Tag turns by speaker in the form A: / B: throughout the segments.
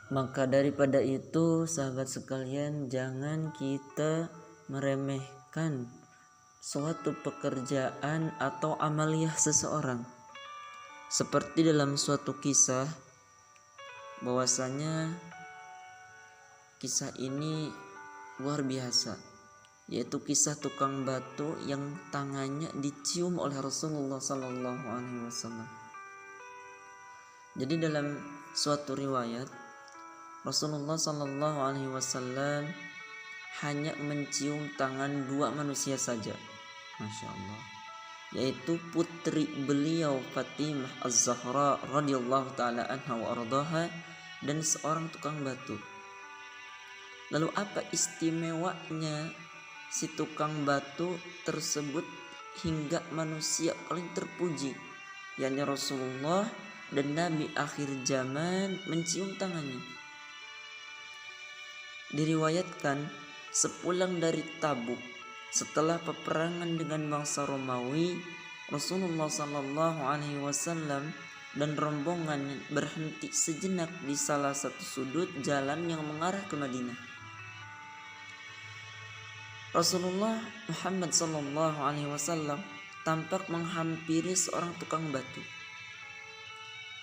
A: Maka daripada itu, sahabat sekalian, jangan kita meremehkan suatu pekerjaan atau amaliyah seseorang. Seperti dalam suatu kisah, bahwasanya kisah ini luar biasa, yaitu kisah tukang batu yang tangannya dicium oleh Rasulullah SAW. Jadi dalam suatu riwayat, Rasulullah SAW hanya mencium tangan dua manusia saja, Masya Allah, yaitu putri beliau Fatimah Az-Zahra radhiyallahu taala anha wa ardaha dan seorang tukang batu. Lalu apa istimewanya si tukang batu tersebut hingga manusia paling terpuji, yakni Rasulullah dan Nabi akhir zaman mencium tangannya? Diriwayatkan sepulang dari Tabuk setelah peperangan dengan bangsa Romawi, Rasulullah SAW dan rombongan berhenti sejenak di salah satu sudut jalan yang mengarah ke Madinah. Rasulullah Muhammad SAW tampak menghampiri seorang tukang batu.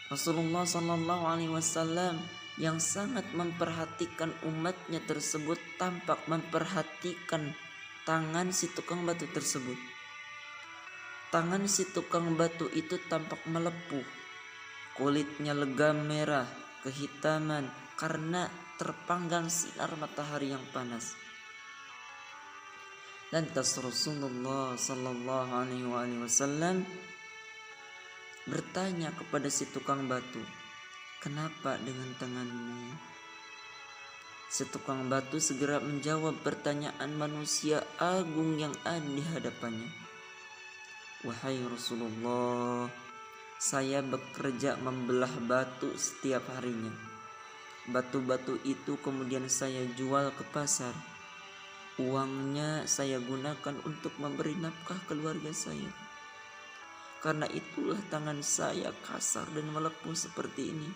A: Rasulullah SAW yang sangat memperhatikan umatnya tersebut tampak memperhatikan tangan si tukang batu tersebut. Tangan si tukang batu itu tampak melepuh, kulitnya legam merah kehitaman karena terpanggang sinar matahari yang panas. Lantas Rasulullah SAW bertanya kepada si tukang batu, "Kenapa dengan tanganmu?" Si tukang batu segera menjawab pertanyaan manusia agung yang ada di hadapannya. "Wahai Rasulullah, saya bekerja membelah batu setiap harinya. Batu-batu itu kemudian saya jual ke pasar. Uangnya saya gunakan untuk memberi nafkah keluarga saya. Karena itulah tangan saya kasar dan melepuh seperti ini."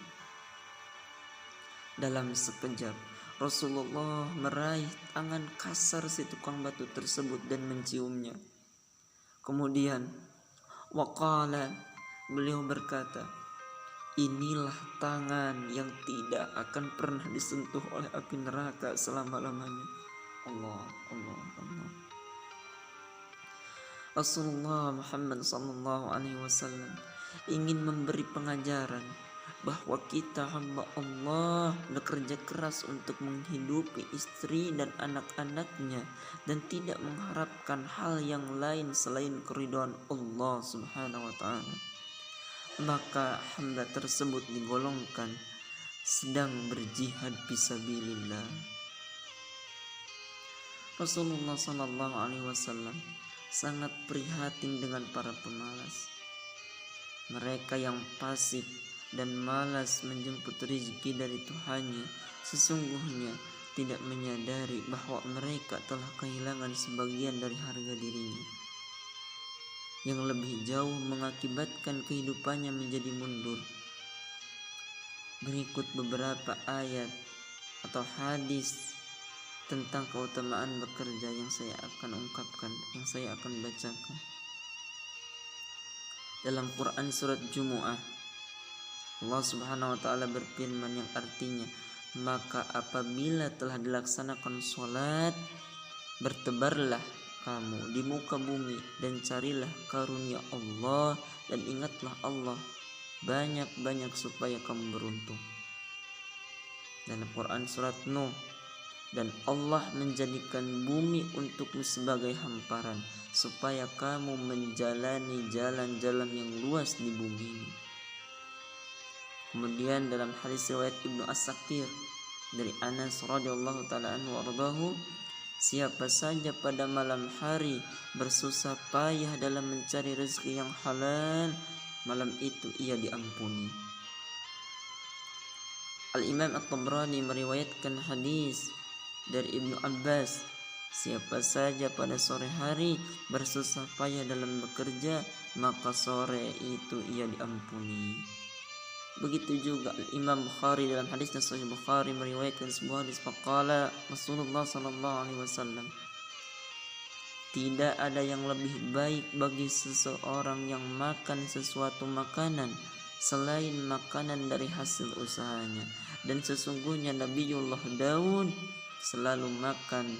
A: Dalam sekejap Rasulullah meraih tangan kasar si tukang batu tersebut dan menciumnya. Kemudian waqala, beliau berkata, "Inilah tangan yang tidak akan pernah disentuh oleh api neraka selama-lamanya." Allah. Rasulullah Muhammad SAW ingin memberi pengajaran bahwa kita hamba Allah bekerja keras untuk menghidupi istri dan anak-anaknya dan tidak mengharapkan hal yang lain selain keridhaan Allah Subhanahu wa taala. Maka hamba tersebut digolongkan sedang berjihad fisabilillah. Rasulullah SAW sangat prihatin dengan para pemalas, mereka yang fasik dan malas menjemput rezeki dari Tuhannya. Sesungguhnya tidak menyadari bahwa mereka telah kehilangan sebagian dari harga dirinya, yang lebih jauh mengakibatkan kehidupannya menjadi mundur. Berikut beberapa ayat atau hadis tentang keutamaan bekerja yang saya akan ungkapkan, yang saya akan bacakan. Dalam Quran surat Jumu'ah, Allah Subhanahu wa taala berfirman yang artinya, "Maka apabila telah dilaksanakan salat, bertebarlah kamu di muka bumi dan carilah karunia Allah dan ingatlah Allah banyak-banyak supaya kamu beruntung." Dalam Quran surat Nuh, "Dan Allah menjadikan bumi untukmu sebagai hamparan supaya kamu menjalani jalan-jalan yang luas di bumi ini." Kemudian dalam hadis riwayat Ibnu As-Sakir dari Anas radhiyallahu taala anhu warḍahu, "Siapa saja pada malam hari bersusah payah dalam mencari rezeki yang halal, malam itu ia diampuni." Al-Imam At-Tabrani meriwayatkan hadis dari Ibnu Abbas, "Siapa saja pada sore hari bersusah payah dalam bekerja, maka sore itu ia diampuni." Begitu juga Imam Bukhari dalam hadisnya Sahih Bukhari meriwayatkan sebuah hadis faqala Rasulullah sallallahu alaihi wasallam, tidak ada yang lebih baik bagi seseorang yang makan sesuatu makanan selain makanan dari hasil usahanya, dan sesungguhnya Nabiullah Daud selalu makan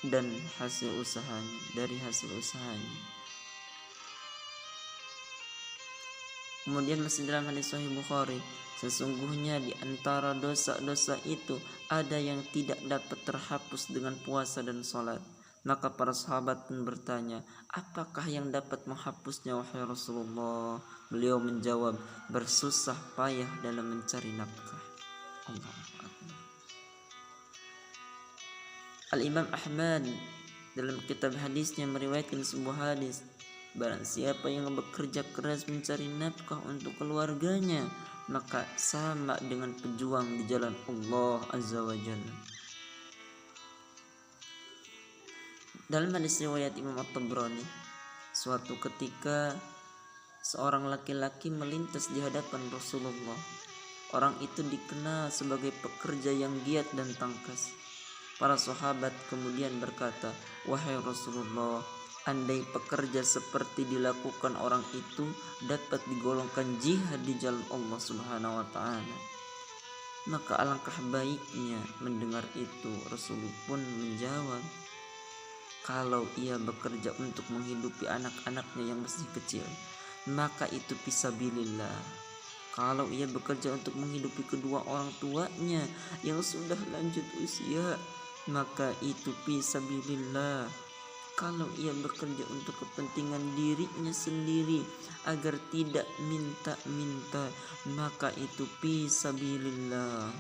A: dan hasil usahanya, dari hasil usahanya. Kemudian masih dalam hadis Sahih Bukhari, sesungguhnya di antara dosa-dosa itu ada yang tidak dapat terhapus dengan puasa dan sholat. Maka para sahabat pun bertanya, apakah yang dapat menghapusnya wahai Rasulullah? Beliau menjawab, bersusah payah dalam mencari nafkah. Allahu Akbar. Al-Imam Ahmad dalam kitab hadisnya meriwayatkan sebuah hadis, barang siapa yang bekerja keras mencari nafkah untuk keluarganya, maka sama dengan pejuang di jalan Allah Azza wa Jalla. Dalam hadis riwayat Imam At-Tabrani, suatu ketika seorang laki-laki melintas di hadapan Rasulullah. Orang itu dikenal sebagai pekerja yang giat dan tangkas. Para sahabat kemudian berkata, wahai Rasulullah, andai pekerja seperti dilakukan orang itu dapat digolongkan jihad di jalan Allah Subhanahu wa ta'ala, maka alangkah baiknya. Mendengar itu Rasulullah pun menjawab, kalau ia bekerja untuk menghidupi anak-anaknya yang masih kecil, maka itu fisabilillah. Kalau ia bekerja untuk menghidupi kedua orang tuanya yang sudah lanjut usia, maka itu fisabilillah. Kalau ia bekerja untuk kepentingan dirinya sendiri agar tidak minta-minta, maka itu fisabilillah.